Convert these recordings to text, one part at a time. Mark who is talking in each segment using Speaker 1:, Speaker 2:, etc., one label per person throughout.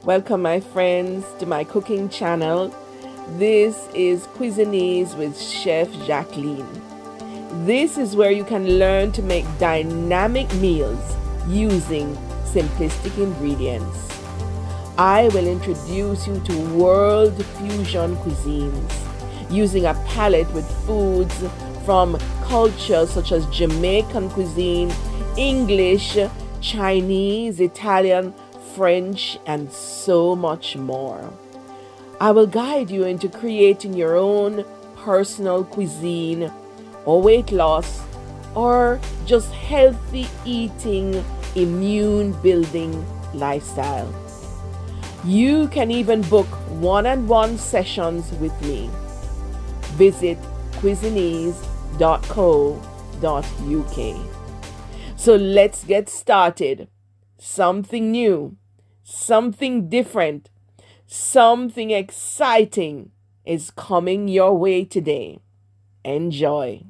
Speaker 1: Welcome my friends to my cooking channel. This is Cuisinease with Chef Jacqueline. This is where you can learn to make dynamic meals using simplistic ingredients. I will introduce you to world fusion cuisines using a palette with foods from cultures such as Jamaican cuisine, English, Chinese, Italian, French, and so much more. I will guide you into creating your own personal cuisine or weight loss or just healthy eating, immune building lifestyle. You can even book one-on-one sessions with me. Visit cuisinease.co.uk. So let's get started. Something new, something different, something exciting is coming your way today. Enjoy.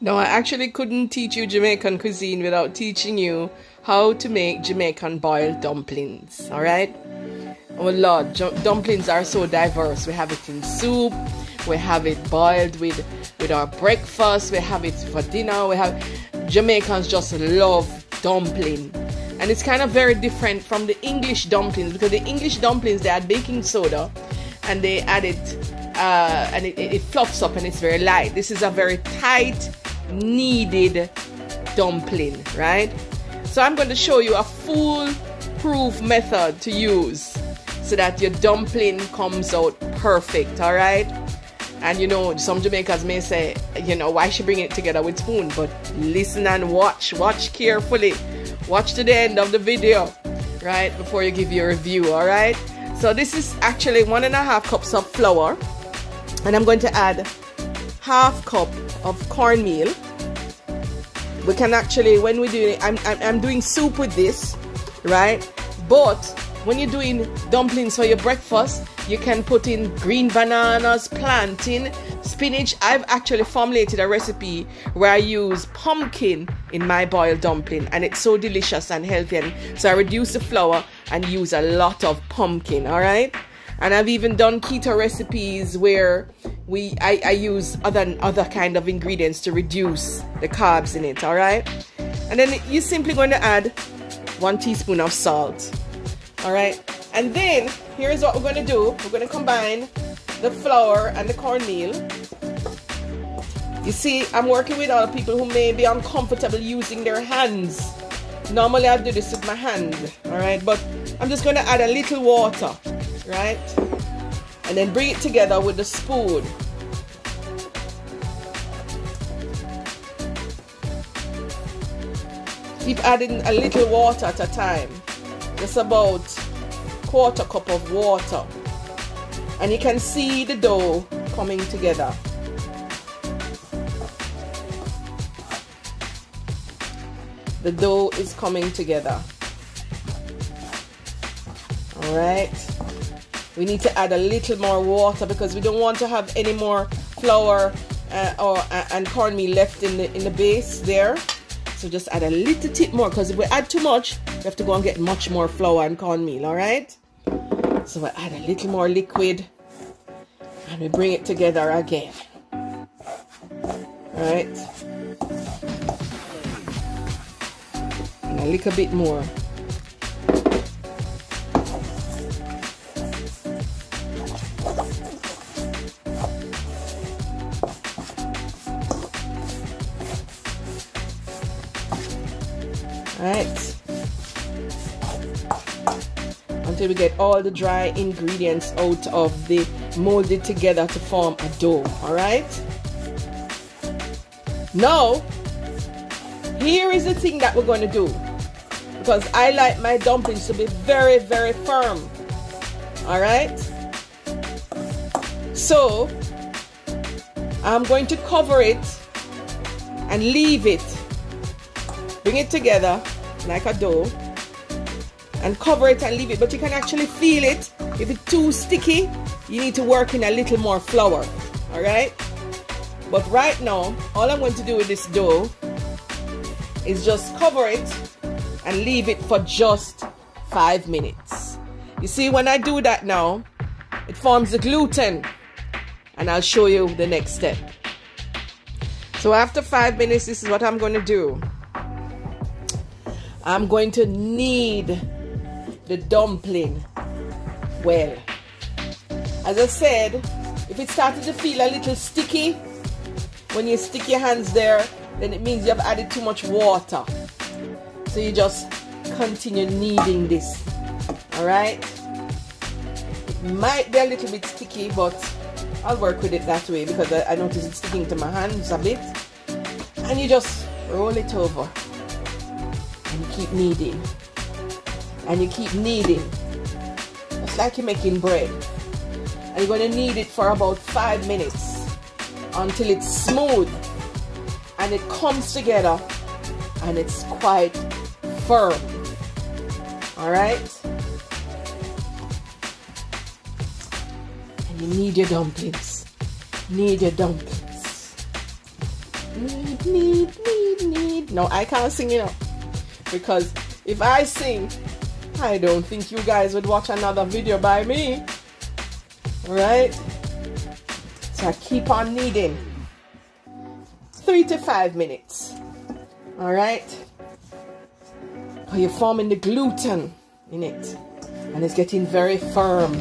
Speaker 1: Now, I actually couldn't teach you Jamaican cuisine without teaching you how to make Jamaican boiled dumplings. All right? Oh Lord, dumplings are so diverse. We have it in soup, we have it boiled with our breakfast, we have it for dinner. Jamaicans just love dumpling, and it's kind of very different from the English dumplings, because the English dumplings, they add baking soda and they add it and it fluffs up and it's very light. This is a very tight, kneaded dumpling, right? So I'm going to show you a foolproof method to use so that your dumpling comes out perfect. All right? And you know, some Jamaicans may say, you know, why she bring it together with spoon? But listen and watch carefully. Watch to the end of the video, right, before you give your review. All right? So this is actually 1.5 cups of flour, and I'm going to add 1/2 cup of cornmeal. We can actually, when we do it, I'm doing soup with this, right? But when you're doing dumplings for your breakfast, you can put in green bananas, plantain, spinach. I've actually formulated a recipe where I use pumpkin in my boiled dumpling, and it's so delicious and healthy. And so I reduce the flour and use a lot of pumpkin, all right? And I've even done keto recipes where I use other kind of ingredients to reduce the carbs in it, all right? And then you're simply going to add 1 teaspoon of salt, all right? And then here's what we're going to do. We're going to combine the flour and the cornmeal. You see, I'm working with other people who may be uncomfortable using their hands. Normally I do this with my hand, all right? But I'm just going to add a little water, right? And then bring it together with the spoon. Keep adding a little water at a time. Just about 1/4 cup of water. And you can see the dough coming together. The dough is coming together. All right. We need to add a little more water because we don't want to have any more flour and cornmeal left in the base there. So just add a little tip more, because if we add too much, we have to go and get much more flour and cornmeal, all right? So we add a little more liquid and we bring it together again. All right? And a little bit more. Right, until we get all the dry ingredients out of the molded together to form a dough. All right, now here is the thing that we're going to do, because I like my dumplings to be very, very firm. All right, so I'm going to cover it and leave it. Bring it together like a dough and cover it and leave it. But you can actually feel it. If it's too sticky, you need to work in a little more flour. All right? But right now, all I'm going to do with this dough is just cover it and leave it for just 5 minutes. You see, when I do that now, it forms the gluten, and I'll show you the next step. So after 5 minutes, this is what I'm going to do. I'm going to knead the dumpling well. As I said, if it started to feel a little sticky, when you stick your hands there, then it means you have added too much water. So you just continue kneading this. Alright? It might be a little bit sticky, but I'll work with it that way because I notice it's sticking to my hands a bit. And you just roll it over. And you keep kneading. And you keep kneading. It's like you're making bread. And you're going to knead it for about 5 minutes until it's smooth and it comes together and it's quite firm. Alright? And you knead your dumplings. Knead your dumplings. Knead, knead, knead, knead. No, I can't sing it up. Because if I sing, I don't think you guys would watch another video by me. Alright? So I keep on kneading. 3 to 5 minutes. Alright? Oh, you're forming the gluten in it. And it's getting very firm.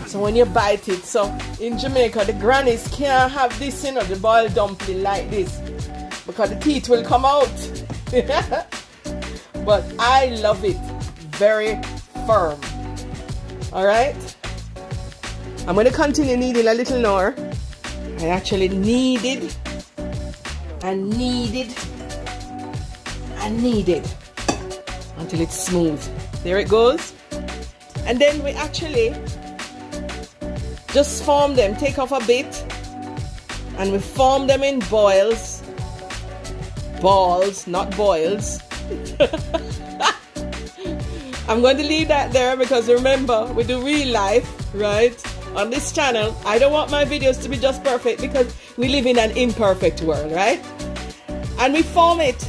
Speaker 1: So when you bite it, so in Jamaica, the grannies can't have this, you know, the boiled dumpling like this. Because the teeth will come out. But I love it. Very firm. Alright? I'm going to continue kneading a little more. I actually kneaded and kneaded and kneaded until it's smooth. There it goes. And then we actually just form them, take off a bit, and we form them in boils. Balls, not boils. I'm going to leave that there because remember, we do real life, right? On this channel, I don't want my videos to be just perfect because we live in an imperfect world, right? And we form it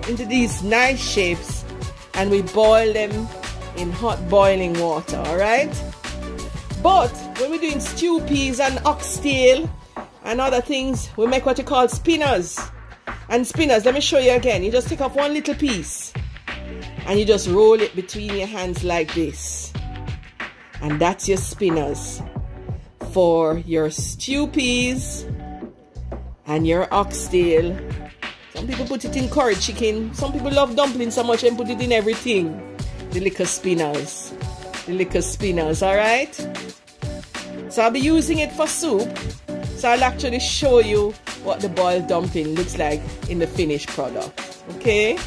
Speaker 1: into these nice shapes and we boil them in hot boiling water, alright? But when we're doing stew peas and oxtail and other things, we make what you call spinners. And spinners, let me show you again. You just take off one little piece and you just roll it between your hands like this. And that's your spinners for your stew peas and your oxtail. Some people put it in curry chicken. Some people love dumplings so much and put it in everything. The little spinners. The little spinners, alright? So I'll be using it for soup. So I'll actually show you what the boiled dumpling looks like in the finished product. Okay?